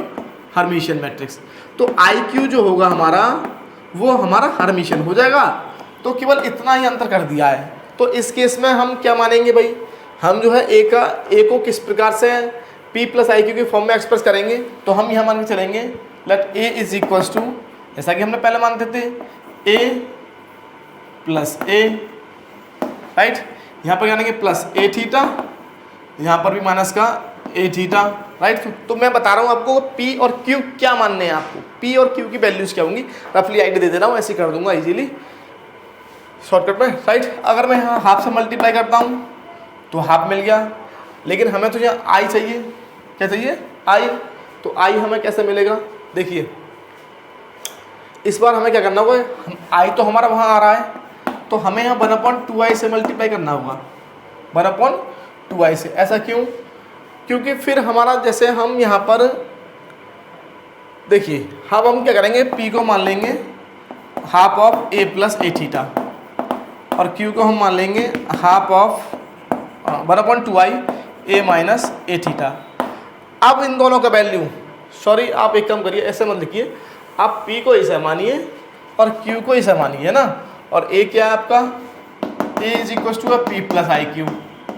हर्मिशियन मैट्रिक्स, तो IQ जो होगा हमारा वो हमारा हर्मिशियन हो जाएगा। तो केवल इतना ही अंतर कर दिया है। तो इस केस में हम क्या मानेंगे भाई, हम जो है ए को किस प्रकार से P प्लस IQ के फॉर्म में एक्सप्रेस करेंगे, तो हम यहाँ मान के चलेंगे let A is equals to, जैसा कि हमने पहले मानते थे, A प्लस A, राइट। यहाँ पर क्या मानेंगे प्लस A थीटा, यहाँ पर भी माइनस का A थीटा, राइट। तो मैं बता रहा हूँ आपको P और Q क्या मानने हैं, आपको P और Q की वैल्यूज़ क्या होंगी, रफली आइडिया दे दे रहा हूँ, ऐसे कर दूंगा इजीली शॉर्टकट में, राइट। अगर मैं यहाँ हाफ से मल्टीप्लाई करता हूँ तो हाफ मिल गया, लेकिन हमें तो यहाँ I चाहिए, क्या चाहिए I, तो I हमें कैसे मिलेगा, देखिए इस बार हमें क्या करना होगा, I तो हमारा वहाँ आ रहा है, तो हमें यहाँ 1/2I से मल्टीप्लाई करना होगा, 1/2I से। ऐसा क्यों, क्योंकि फिर हमारा जैसे हम यहाँ पर देखिए, अब हम क्या करेंगे, P को मान लेंगे half of A plus A theta और Q को हम मान लेंगे half of 1/2I A minus A theta. अब इन दोनों का वैल्यू, सॉरी आप एक काम करिए, ऐसे मत लिखिए, आप P को ऐसा मानिए और Q को ऐसा मानिए, है ना। और A क्या है आपका, A is equal to P plus IQ,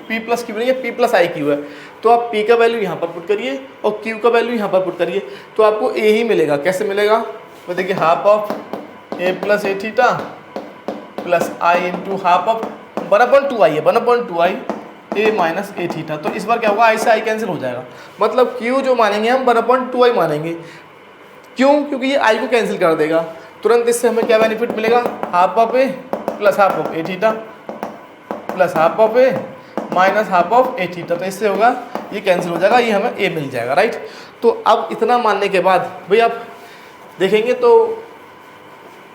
P plus Q नहीं है, P प्लस IQ है। तो आप P का वैल्यू यहाँ पर पुट करिए और Q का वैल्यू यहाँ पर पुट करिए, तो आपको A ही मिलेगा। कैसे मिलेगा, तो देखिए half of A plus A theta plus I into half of 1/2I है, 1/2I A minus A theta. तो इस बार क्या होगा, I से I कैंसिल हो जाएगा, मतलब Q जो मानेंगे हम 1/2I मानेंगे। क्यों, क्योंकि ये I को कैंसिल कर देगा। तुरंत इससे हमें क्या बेनिफिट मिलेगा, half of A plus half of A theta plus half of A minus half of A theta. तो इससे होगा ये कैंसिल हो जाएगा, ये हमें A मिल जाएगा, राइट। तो अब इतना मानने के बाद भाई आप देखेंगे तो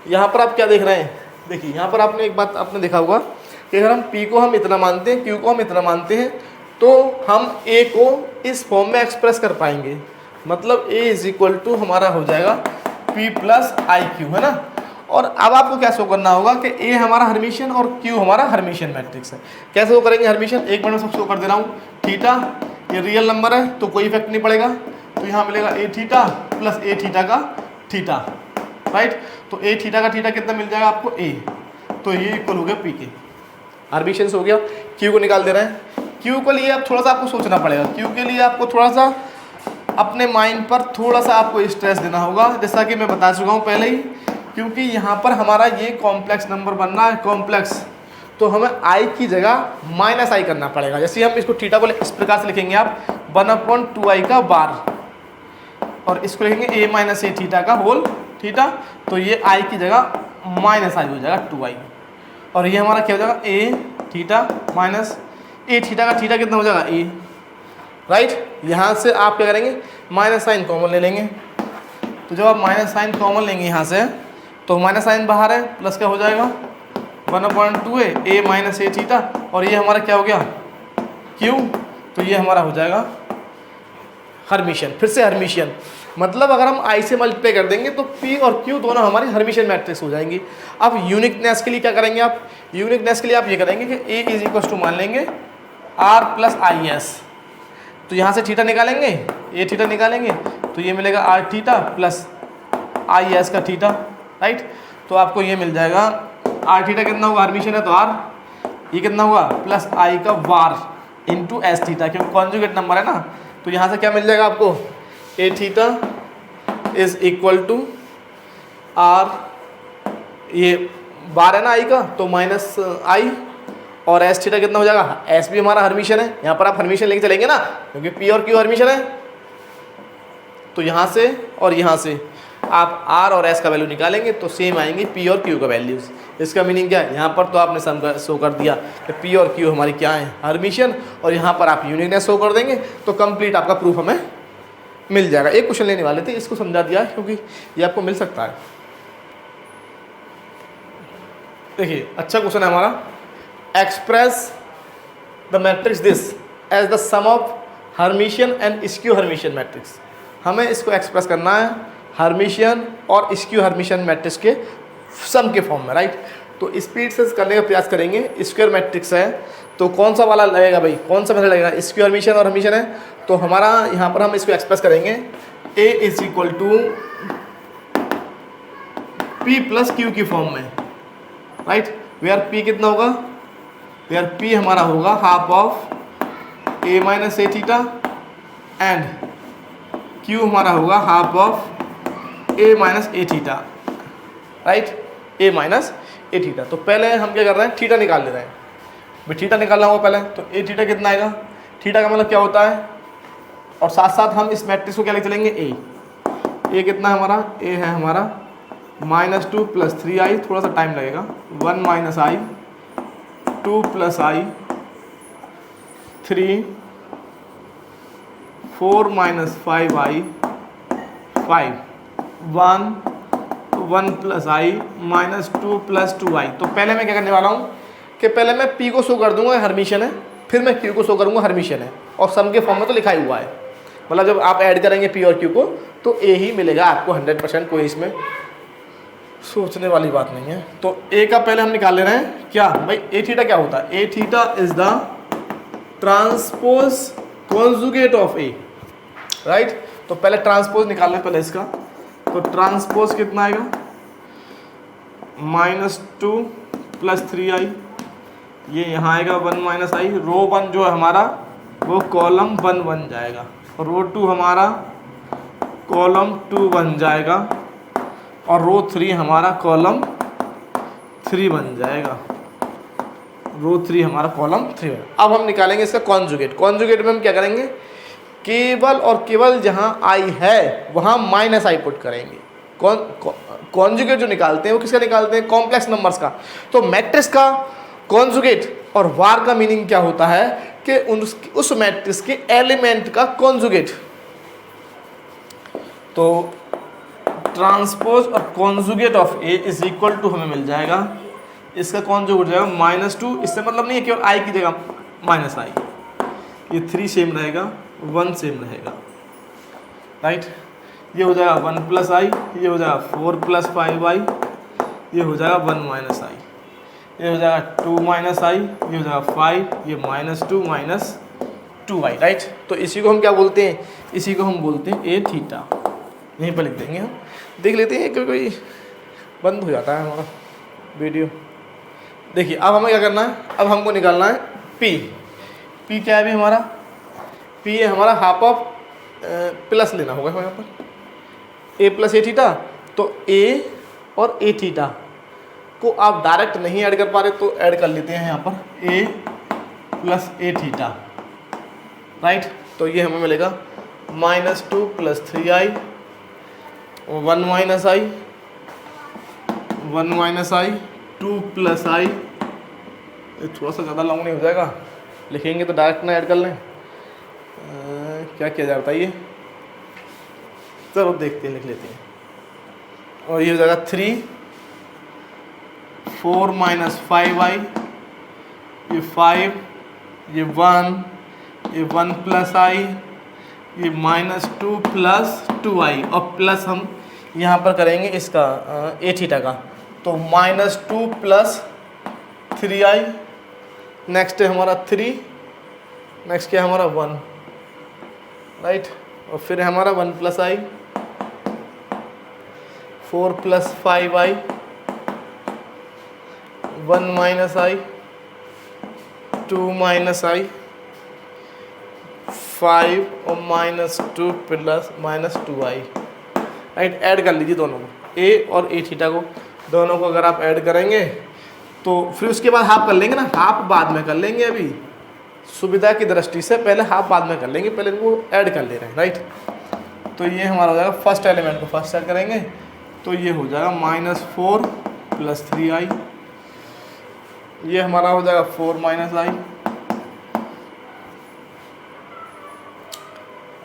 यहाँ पर आप क्या देख रहे हैं, देखिए यहाँ पर आपने एक बात आपने देखा होगा कि अगर हम P को हम इतना मानते हैं, Q को हम इतना मानते हैं, तो हम A को इस फॉर्म में एक्सप्रेस कर पाएंगे, मतलब A इज इक्वल टू हमारा हो जाएगा P प्लस IQ, है ना। और अब आपको क्या शो करना होगा कि A हमारा हर्मिशियन और Q हमारा हर्मिशियन मैट्रिक्स है। कैसे शो करेंगे हर्मिशियन, एक मिनट में सब शो कर दे रहा हूँ। थीटा ये रियल नंबर है तो कोई इफेक्ट नहीं पड़ेगा, तो यहाँ मिलेगा A theta plus A theta का थीटा, राइट। तो A थीटा का थीटा कितना मिल जाएगा आपको A, तो ये इक्वल हो गया P के, हर्मिशियन हो गया। Q को निकाल दे रहे हैं, Q के लिए अब थोड़ा सा आपको सोचना पड़ेगा, Q के लिए आपको थोड़ा सा अपने माइंड पर थोड़ा सा आपको स्ट्रेस देना होगा, जैसा कि मैं बता चुका हूँ पहले ही, क्योंकि यहाँ पर हमारा ये कॉम्प्लेक्स नंबर बनना है, कॉम्प्लेक्स, तो हमें I की जगह माइनस I करना पड़ेगा। जैसे हम इसको थीटा को इस प्रकार से लिखेंगे आप 1/2I का बार, और इसको लिखेंगे A माइनस A थीटा का होल थीटा, तो ये I की जगह माइनस I हो जाएगा 2I, और ये हमारा क्या हो जाएगा A theta minus A theta का थीटा कितना हो जाएगा A, राइट। यहाँ से आप क्या करेंगे, माइनस साइन कॉमन ले लेंगे, तो जब आप माइनस साइन कॉमन लेंगे यहाँ से, तो माइनस साइन बाहर है, प्लस क्या हो जाएगा 1/2 A माइनस A थीटा, और ये हमारा क्या हो गया Q, तो ये हमारा हो जाएगा हर्मिशियन। फिर से हर्मिशियन, मतलब अगर हम I से मल्टीप्लाई कर देंगे तो P और Q दोनों हमारी हर्मिशियन मैट्रिक्स हो जाएंगी। अब यूनिकनेस के लिए क्या करेंगे आप, यूनिकनेस के लिए आप ये करेंगे कि A इज इक्वल टू मान लेंगे R प्लस IS, तो यहाँ से थीटा निकालेंगे, A थीटा निकालेंगे, तो ये मिलेगा R थीटा प्लस IS का थीटा, राइट। तो आपको ये मिल जाएगा R थीटा कितना होगा, हर्मिशियन है तो R, ये कितना होगा प्लस I का वार इंटू S थीटा, क्योंकि कॉन्जुगेट नंबर है ना। तो यहाँ से क्या मिल जाएगा आपको, A theta is equal to R, ये बार है ना I का, तो माइनस I, और S थीटा कितना हो जाएगा, S भी हमारा हर्मिशियन है, यहाँ पर आप हर्मिशियन लेके चलेंगे ना, क्योंकि P और Q हर्मिशियन है। तो यहाँ से और यहाँ से आप R और S का वैल्यू निकालेंगे तो सेम आएंगे P और Q का वैल्यूज़। इसका मीनिंग क्या है, यहाँ पर तो आपने शो कर दिया कि P और Q हमारी क्या है, हर्मिशियन, और यहाँ पर आप यूनिकनेस शो कर देंगे तो कंप्लीट आपका प्रूफ हमें मिल जाएगा। एक क्वेश्चन लेने वाले थे, इसको समझा दिया क्योंकि ये आपको मिल सकता है। देखिए अच्छा क्वेश्चन है हमारा, express the matrix this as the sum of Hermitian and skew Hermitian matrix. हमें इसको एक्सप्रेस करना है हर्मिशियन और स्क्यू हर्मिशियन मैट्रिक्स के सम के फॉर्म में, राइट। तो स्पीड से करने का प्रयास करेंगे। स्क्वायर मैट्रिक्स है तो कौन सा वाला लगेगा भाई, कौन सा मेथड लगेगा, स्क्यू हर्मिशियन और हर्मिशियन है। तो हमारा यहाँ पर हम इसको एक्सप्रेस करेंगे A is equal to P plus Q की फॉर्म में, राइट। वेयर P कितना होगा, वेयर P हमारा होगा half of A minus A theta and Q हमारा होगा half of A minus A theta, right, A minus A theta. तो पहले हम क्या कर रहे हैं, थीटा निकाल ले रहे हैं भाई, थीटा निकालना होगा पहले। तो ए थीटा कितना आएगा, थीटा का मतलब क्या होता है, और साथ साथ हम इस मैट्रिक्स को क्या लेके चलेंगे, ए कितना है हमारा, ए है हमारा -2 + 3i, थोड़ा सा टाइम लगेगा, 1 - i 2 + i 3 4 - 5i 5 1 1 + i -2 + 2i। तो पहले मैं क्या करने वाला हूँ कि पहले मैं P को शो कर दूंगा हर्मिशियन है, फिर मैं Q को शो करूंगा हर्मिशियन है, और सम के फॉर्म में तो लिखा ही हुआ है। मतलब जब आप ऐड करेंगे P और Q को तो A ही मिलेगा आपको 100%, कोई इसमें सोचने वाली बात नहीं है। तो A का पहले हम निकाल ले रहे हैं क्या भाई, ए थीटा क्या होता है, A theta is the transpose conjugate of A, right. तो पहले ट्रांसपोज निकाल लें पहले इसका। तो ट्रांसपोज कितना आएगा, -2 + 3i, ये यहाँ आएगा 1 - i, रो 1 जो है हमारा वो कॉलम 1 बन जाएगा, और रो 2 हमारा कॉलम 2 बन जाएगा, और रो 3 हमारा कॉलम 3 बन जाएगा, रो 3 हमारा कॉलम 3 बन। अब हम निकालेंगे इसका कॉन्जुगेट। कॉन्जुगेट में हम क्या करेंगे, केवल और केवल जहाँ i है वहाँ -i पुट करेंगे। कॉन्जुगेट जो निकालते हैं वो किसका निकालते हैं, कॉम्प्लेक्स नंबर्स का। तो मैट्रिक्स का कॉन्जुगेट और वार का मीनिंग क्या होता है कि उस मैट्रिक्स के एलिमेंट का कॉन्जुगेट। तो ट्रांसपोज और conjugate of A is equal to हमें मिल जाएगा, इसका कॉन्जुगेट हो जाएगा -2, इससे मतलब नहीं है केवल i की जगह -i, ये 3 सेम रहेगा, 1 सेम रहेगा, राइट। ये हो जाएगा 1 + i, ये हो जाएगा 4 + 5i, ये हो जाएगा 1 - i, ये हो जाएगा 2 - i, ये हो जाएगा 5, ये -2 - 2i, राइट। तो इसी को हम क्या बोलते हैं, इसी को हम बोलते हैं ए थीटा। यहीं पर लिख देंगे हम, देख लेते हैं कोई बंद हो जाता है हमारा वीडियो। देखिए अब हमें क्या करना है, अब हमको निकालना है P क्या है अभी हमारा, P है हमारा हाफ ऑफ प्लस लेना होगा हमें यहाँ पर A + a थीटा। तो A और a थीटा को आप डायरेक्ट नहीं ऐड कर पा रहे तो ऐड कर लेते हैं यहाँ पर A + a थीटा, राइट। तो ये हमें मिलेगा -2 + 3i 1 - i 1 - i 2 + i, ये थोड़ा सा ज़्यादा लॉन्ग नहीं हो जाएगा, लिखेंगे तो डायरेक्ट ना ऐड कर लें, क्या किया जाता है ये, चलो देखते हैं, लिख लेते हैं। और ये हो जाएगा 3 4 - 5i, ये 5, ये 1, ये 1 + i, ये -2 + 2i, और प्लस हम यहाँ पर करेंगे इसका ए थीटा का। तो -2 + 3i, नेक्स्ट है हमारा 3, नेक्स्ट क्या है हमारा 1, राइट। और फिर हमारा 1 + i 4 + 5i 1 - i 2 - i 5 और -2 + -2i, राइट। ऐड कर लीजिए दोनों को, A और a थीटा को, दोनों को अगर आप ऐड करेंगे तो फिर उसके बाद हाफ कर लेंगे ना, हाफ बाद में कर लेंगे, अभी सुविधा की दृष्टि से पहले हाफ बाद में कर लेंगे, पहले इनको ऐड कर ले रहे हैं, राइट। तो ये हमारा हो जाएगा फर्स्ट एलिमेंट को फर्स्ट ऐड करेंगे, तो ये हो जाएगा -4 + 3i, ये हमारा हो जाएगा 4 - i,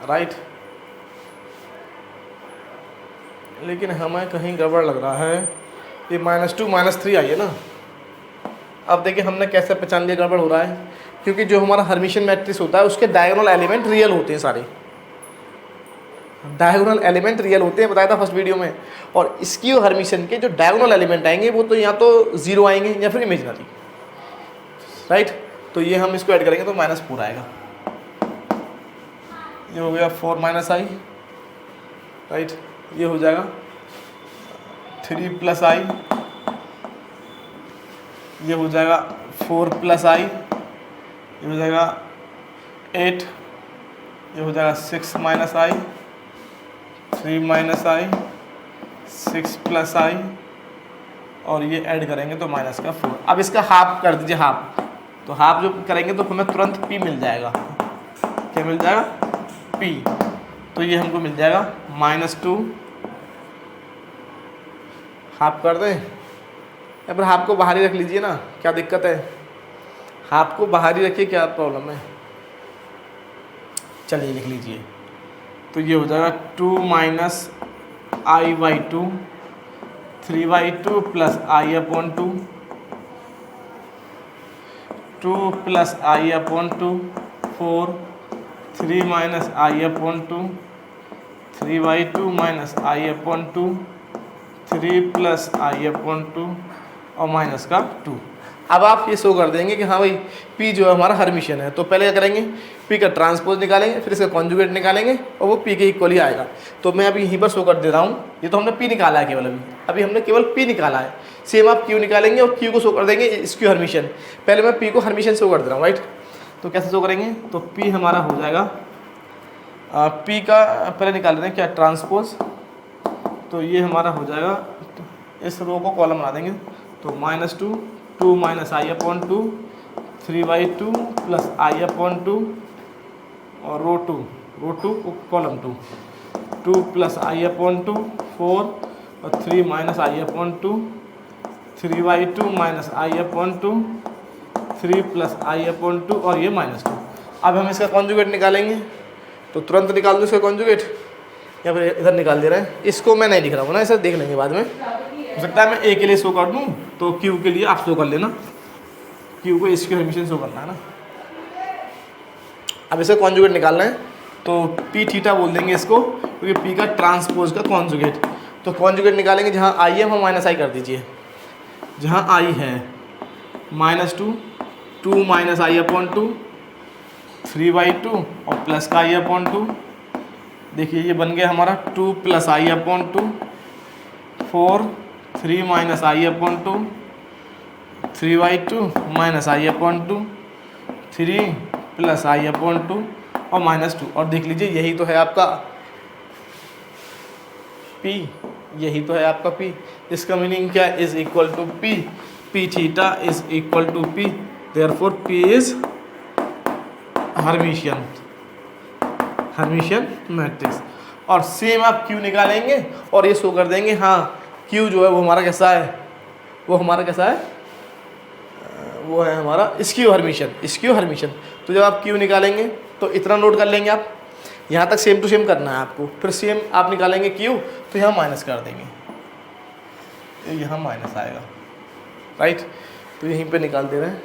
राइट। लेकिन हमें कहीं गड़बड़ लग रहा है, ये -2 - 3i है ना, अब देखिए हमने कैसे पहचान लिया गड़बड़ हो रहा है, क्योंकि जो हमारा हर्मिशियन मैट्रिक्स होता है उसके डायगोनल एलिमेंट रियल होते हैं, सारे डायगोनल एलिमेंट रियल होते हैं, बताया था फर्स्ट वीडियो में। और स्क्यू हर्मिशियन के जो डायगोनल एलिमेंट आएंगे वो तो या तो जीरो आएंगे या फिर इमेजिनरी, राइट। तो ये हम इसको ऐड करेंगे तो -4 आएगा। ये हो गया 4 - i, राइट। ये हो जाएगा 3 + i, ये हो जाएगा 4 + i, ये हो जाएगा 8, ये हो जाएगा 6 - i, 3 - i, 6 + i, और ये ऐड करेंगे तो -4। अब इसका हाफ कर दीजिए, हाफ। तो हाफ जो करेंगे तो हमें तुरंत p मिल जाएगा। क्या मिल जाएगा? p। तो ये हमको मिल जाएगा -2। हाफ कर दें या फिर हाफ को बाहर ही रख लीजिए ना, क्या दिक्कत है? हाफ को बाहर ही रखिए, क्या प्रॉब्लम है? चलिए लिख लीजिए। तो ये हो जाएगा 2 - i/2, 3/2 + i/2, 2 + i/2, 4, 3 - i/2, 3/2 - i/2, 3 + i/2 और माइनस का 2। अब आप ये शो कर देंगे कि हाँ भाई P जो है हमारा हर्मिशियन है। तो पहले क्या करेंगे, P का ट्रांसपोज निकालेंगे, फिर इसका कॉन्जुगेट निकालेंगे और वो P के इक्वल ही आएगा। तो मैं अभी यहीं पर शो कर दे रहा हूँ। ये तो हमने P निकाला है केवल, अभी हमने केवल P निकाला है। सेम आप Q निकालेंगे और Q को शो कर देंगे स्क्यू हर्मिशियन। पहले मैं P को हर्मिशियन शो कर दे रहा हूँ, राइट। तो कैसे शो करेंगे? तो P हमारा हो जाएगा, P का पहले निकाल लेते हैं क्या, ट्रांसपोज। तो ये हमारा हो जाएगा, इस रो को कॉलम बना देंगे। तो -2, 2 - i/2, 3/2 + i/2 और रो 2 कॉलम 2, 2 + i/2, 4 और 3 - i/2, 3/2 - i/2, 3 + i/2 और ये -2। अब हम इसका कॉन्जुगेट निकालेंगे। तो तुरंत निकाल दो इसका कॉन्जुगेट, या फिर इधर निकाल दे रहे हैं। इसको मैं नहीं लिख रहा हूँ ना, इसे देख लेंगे बाद में। हो सकता है मैं A के लिए शो कर दूँ तो Q के लिए आप शो कर लेना। Q को स्क्यू हर्मिशियन शो करना है ना। अब इसे कॉन्जुगेट निकालना है तो P θ बोल देंगे इसको, क्योंकि P का ट्रांसपोज का कॉन्जुगेट। तो कॉन्जुगेट निकालेंगे, जहाँ I है वहाँ -i कर दीजिए। जहाँ I है -2, 2 - i/2, 3/2 और प्लस का i/2। देखिए ये बन गया हमारा 2 + i/2, 4, 3 - i/2, 3/2 - i/2, 3 + i/2 और -2। और देख लीजिए यही तो है आपका P, यही तो है आपका P। इसका मीनिंग क्या है? Is equal to P, P θ is equal to P, therefore P is Hermitian matrix. और सेम आप Q निकालेंगे और ये शो कर देंगे, हाँ Q जो है वो हमारा कैसा है, वो हमारा कैसा है, वो है हमारा स्क्यू हर्मिशियन। तो जब आप Q निकालेंगे तो इतना नोट कर लेंगे आप, यहाँ तक सेम टू सेम करना है आपको। फिर सेम आप निकालेंगे Q तो यहाँ माइनस कर देंगे, तो यहाँ माइनस आएगा, राइट। तो यहीं पे निकाल दे रहे हैं।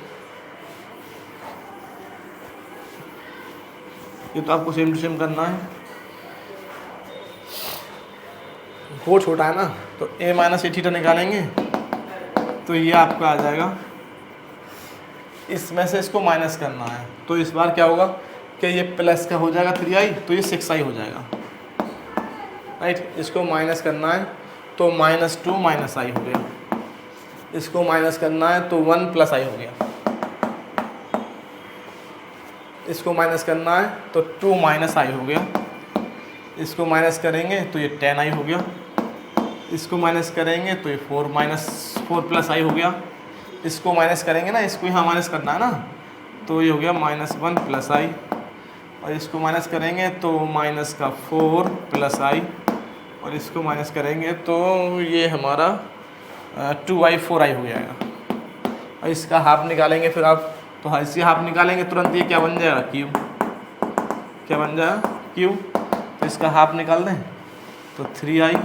ये तो आपको सेम टू सेम करना है। कोड छोटा है ना, तो A - a θ निकालेंगे तो ये आपका आ जाएगा। इसमें से इसको माइनस करना है, तो इस बार क्या होगा कि ये प्लस का हो जाएगा 3i, तो ये 6i हो जाएगा, राइट। इसको माइनस करना है तो -2 - i हो गया। इसको माइनस करना है तो 1 + i हो गया। इसको माइनस करना है तो 2 - i हो गया। इसको माइनस करेंगे तो ये 10i हो गया। इसको माइनस करेंगे तो ये 4 + i हो गया। इसको माइनस करेंगे ना, इसको यहाँ माइनस करना है ना, तो ये हो गया -1 + i। और इसको माइनस करेंगे तो -4 + i। और इसको माइनस करेंगे तो ये हमारा 2i 4i हो जाएगा। और इसका हाफ निकालेंगे फिर आप, तो इससे हाफ निकालेंगे तुरंत, ये क्या बन जाएगा, Q। क्या बन जाएगा, Q। तो इसका हाफ निकाल दें तो 3i -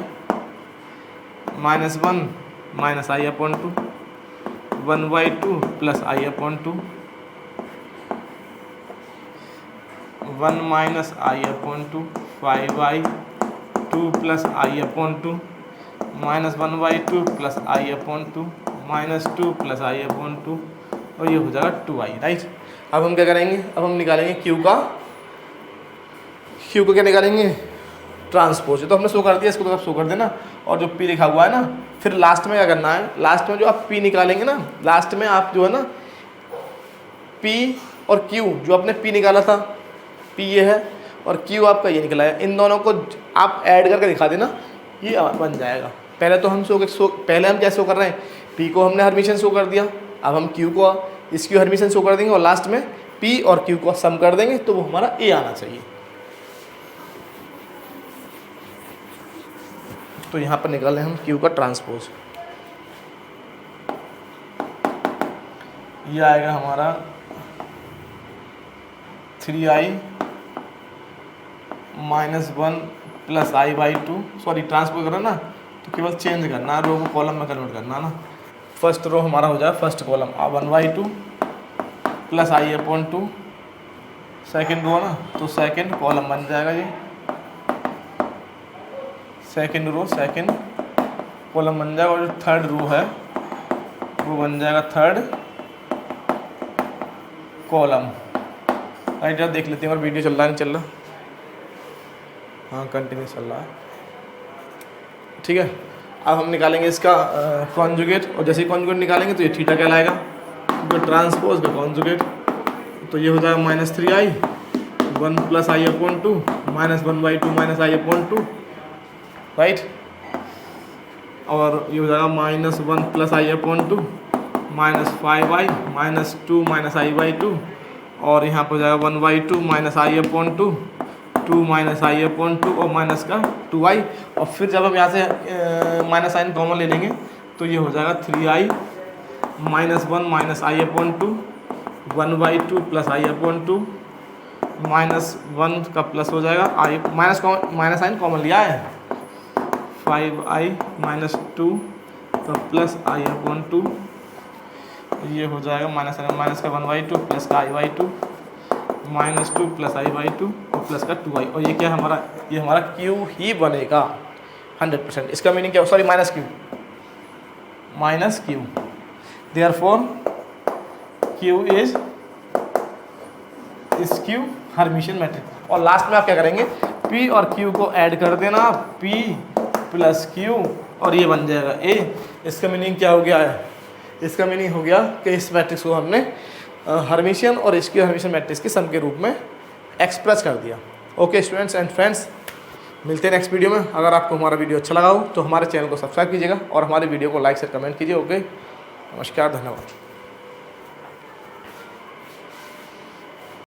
1 - i/2 1/2 plus I upon 2, 1 minus I upon 2, 5/2 plus I upon 2 minus 1/2 plus I upon 2 minus 2 plus I upon 2 और ये हो जाएगा 2i, राइट। अब हम क्या करेंगे, अब हम निकालेंगे क्यू का क्या निकालेंगे, ट्रांसपोज। तो हमने शो कर दिया, इसको तो आप शो कर देना। और जो पी लिखा हुआ है ना, फिर लास्ट में क्या करना है, लास्ट में जो आप पी निकालेंगे ना, लास्ट में आप जो है ना पी और क्यू, जो आपने पी निकाला था, पी ये है और क्यू आपका ये निकला है, इन दोनों को आप ऐड करके दिखा देना, ये बन जाएगा। पहले तो हम पहले हम क्या शो कर रहे हैं, पी को हमने हर्मिशन शो कर दिया, अब हम क्यू को इसकी हर्मिशन शो कर देंगे और लास्ट में पी और क्यू को सम कर देंगे, तो वो हमारा ए आना चाहिए। तो यहाँ पर निकाल लें हम क्यू का ट्रांसपोज, ये आएगा हमारा 3i minus 1 plus i/2, sorry transpose करना ना तो केवल चेंज करना, रो को कॉलम में कन्वर्ट करना ना। फर्स्ट रो हमारा हो जाए first column 1/2 plus I upon 2, second row ना तो सेकेंड कॉलम बन जाएगा, ये सेकेंड रो सेकेंड कॉलम बन जाएगा, और जो थर्ड रो है वो बन जाएगा थर्ड कॉलम, राइट। यार देख लेते हैं और वीडियो चल रहा है नहीं चल रहा, हाँ कंटिन्यू चल रहा है, ठीक है। अब हम निकालेंगे इसका कॉन्जुगेट, और जैसे ही कॉन्जुगेट निकालेंगे तो ये थीटा कहलाएगा, जो ट्रांसपोज का कॉन्जुगेट, तो ये हो जाएगा minus 3i 1 plus I upon 2 minus 1/2 minus I upon 2, right. और ये हो जाएगा minus 1 plus I upon 2 minus 5i minus 2 minus i/2, और यहाँ पर हो जाएगा 1/2 minus I upon 2 2 minus I upon 2 और माइनस का 2i, और फिर जब हम यहाँ से माइनस साइन कॉमन ले लेंगे तो ये हो जाएगा 3i minus 1 minus I upon 2 1/2 plus I upon 2 minus 1 का प्लस हो जाएगा आई माइनस साइन कॉमन लिया है, 5i माइनस 2 का प्लस आई अपॉन 2, ये हो जाएगा माइनस का 1/2 प्लस का i/2 माइनस 2 प्लस i/2 और प्लस का 2i, और ये क्या हमारा, ये हमारा q ही बनेगा 100%। इसका मीनिंग क्या, sorry minus q, therefore q is q Hermitian matrix. और लास्ट में आप क्या करेंगे, p और q को ऐड कर देना, p प्लस q और ये बन जाएगा a। इसका मीनिंग क्या हो गया है, इसका मीनिंग हो गया कि इस मैट्रिक्स को हमने हर्मिशियन और इसकी हर्मिशियन मैट्रिक्स के सम के रूप में एक्सप्रेस कर दिया। ओके स्टूडेंट्स एंड फ्रेंड्स, मिलते हैं नेक्स्ट वीडियो में। अगर आपको हमारा वीडियो अच्छा लगा हो तो हमारे चैनल को सब्सक्राइब कीजिएगा और हमारे वीडियो को लाइक शेयर कमेंट कीजिए। ओके, नमस्कार, धन्यवाद।